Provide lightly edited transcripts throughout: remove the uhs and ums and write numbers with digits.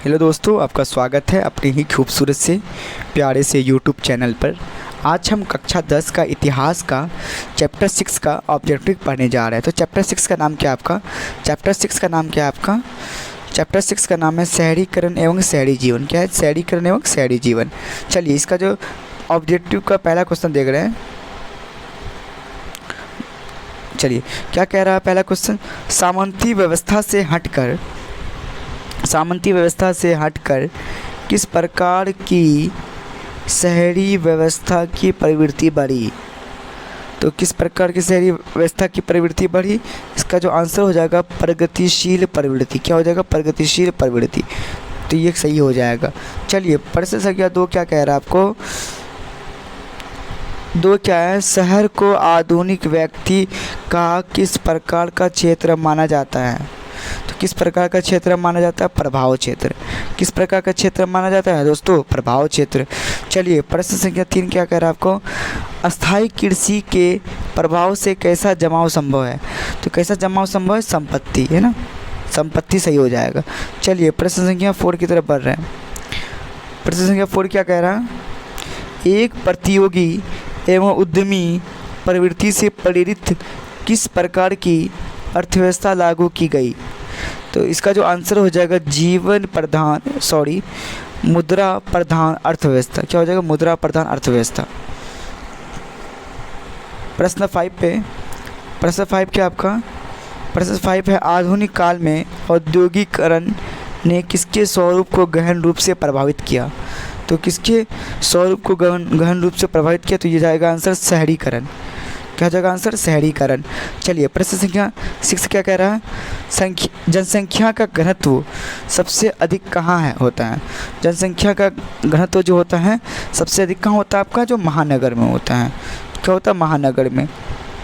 Hello दोस्तों, आपका स्वागत है अपने ही खूबसूरत से प्यारे से यूट्यूब चैनल पर। आज हम कक्षा 10 का इतिहास का चैप्टर 6 का ऑब्जेक्टिव पढ़ने जा रहे हैं। तो चैप्टर 6 का नाम क्या है आपका? चैप्टर 6 का नाम क्या है आपका? चैप्टर 6 का नाम है शहरीकरण एवं शहरी जीवन। क्या है? शहरीकरण एवं शहरी जीवन। चलिए, इसका जो ऑब्जेक्टिव का पहला क्वेश्चन देख रहे हैं। चलिए, क्या कह रहा है पहला क्वेश्चन? सामंती व्यवस्था से हटकर किस प्रकार की शहरी व्यवस्था की प्रवृत्ति बढ़ी? तो किस प्रकार की शहरी व्यवस्था की प्रवृत्ति बढ़ी? इसका जो आंसर हो जाएगा प्रगतिशील प्रवृत्ति। क्या हो जाएगा? प्रगतिशील प्रवृत्ति। तो ये सही हो जाएगा। चलिए, प्रश्न संख्या 2 क्या कह रहा है आपको? 2 क्या है? शहर को आधुनिक व्यक्ति का किस प्रकार का क्षेत्र माना जाता है? तो किस प्रकार का क्षेत्र माना जाता है? प्रभाव क्षेत्र। किस प्रकार का क्षेत्र माना जाता है दोस्तों? प्रभाव क्षेत्र। चलिए, प्रश्न संख्या 3 क्या कह रहा है आपको? अस्थायी कृषि के प्रभाव से कैसा जमाव संभव है? तो कैसा जमाव संभव है? संपत्ति, है ना? संपत्ति सही हो जाएगा। चलिए, प्रश्न संख्या 4 की तरफ बढ़ रहे हैं। प्रश्न संख्या 4 क्या कह रहा है? एक प्रतियोगी एवं उद्यमी प्रवृत्ति से प्रेरित किस प्रकार की अर्थव्यवस्था लागू की गई? तो इसका जो आंसर हो जाएगा मुद्रा प्रधान अर्थव्यवस्था। क्या हो जाएगा? मुद्रा प्रधान अर्थव्यवस्था। प्रश्न 5 पे, प्रश्न 5 क्या आपका? प्रश्न 5 है आधुनिक काल में औद्योगिकरण ने किसके स्वरूप को गहन रूप से प्रभावित किया? तो किसके स्वरूप को गहन रूप से प्रभावित किया? तो ये जाएगा आंसर शहरीकरण। क्या जाएगा आंसर? शहरीकरण। चलिए, प्रश्न संख्या 6 क्या कह रहा है? जनसंख्या का घनत्व सबसे अधिक कहाँ है होता है? जनसंख्या का घनत्व जो होता है सबसे अधिक कहाँ होता है आपका? जो महानगर में होता है। क्या होता है? महानगर में।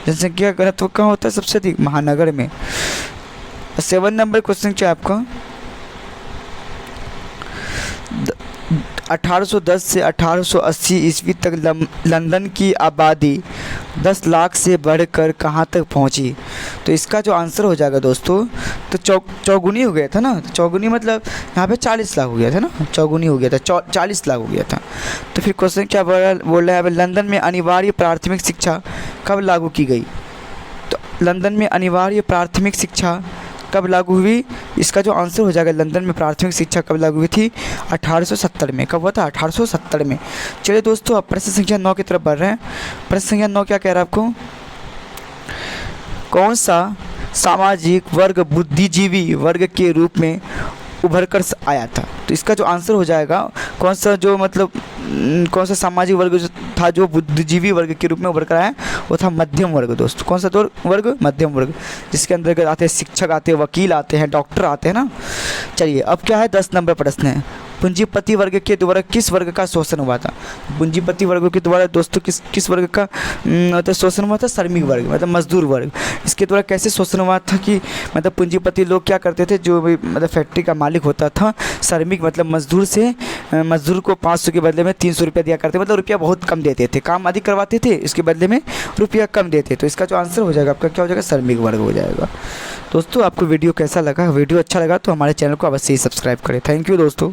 जनसंख्या का घनत्व कहाँ होता है सबसे अधिक? महानगर में। 7 नंबर क्वेश्चन क्या है आपका? 1810 से 1880 ईस्वी तक लंदन की आबादी 10 लाख से बढ़कर कहाँ तक पहुँची? तो इसका जो आंसर हो जाएगा दोस्तों, तो चौगुनी हो गया था ना। चौगुनी मतलब यहाँ पे 40 लाख हो गया था ना। चौगुनी हो गया था, 40 लाख हो गया था। तो फिर क्वेश्चन क्या बोल रहा है? लंदन में अनिवार्य प्राथमिक शिक्षा कब लागू की गई? तो लंदन में अनिवार्य प्राथमिक शिक्षा कब लागू हुई? इसका जो आंसर हो जाएगा लंदन में प्राथमिक शिक्षा कब लागू हुई थी? 1870 में। कब हुआ था? 1870 में। चलिए दोस्तों, अब प्रश्न संख्या 9 की तरफ बढ़ रहे हैं। प्रश्न संख्या 9 क्या कह रहा है आपको? कौन सा सामाजिक वर्ग बुद्धिजीवी वर्ग के रूप में उभर कर आया था? तो इसका जो आंसर हो जाएगा कौन सा सामाजिक वर्ग था जो बुद्धिजीवी वर्ग के रूप में उभर कर आया? वो था मध्यम वर्ग दोस्तों। कौन सा वर्ग? मध्यम वर्ग, जिसके अंतर्गत आते हैं शिक्षक आते हैं, वकील आते हैं, डॉक्टर आते हैं ना। चलिए, अब क्या है? 10 नंबर प्रश्न है। पूंजीपति वर्ग के द्वारा किस वर्ग का शोषण हुआ था? पूंजीपति वर्ग के द्वारा दोस्तों किस वर्ग का मतलब शोषण हुआ था? श्रमिक वर्ग, मतलब मजदूर वर्ग। इसके द्वारा कैसे शोषण हुआ था कि मतलब पूंजीपति लोग क्या करते थे? जो भी मतलब फैक्ट्री का मालिक होता था, श्रमिक मतलब मजदूर को 500 के बदले में 300 रुपया दिया करते, मतलब रुपया बहुत कम देते थे। काम अधिक करवाते थे, इसके बदले में रुपया कम देते। तो इसका जो आंसर हो जाएगा आपका क्या हो जाएगा? श्रमिक वर्ग हो जाएगा। दोस्तों, आपको वीडियो कैसा लगा? वीडियो अच्छा लगा तो हमारे चैनल को अवश्य ही सब्सक्राइब करें। थैंक यू दोस्तों।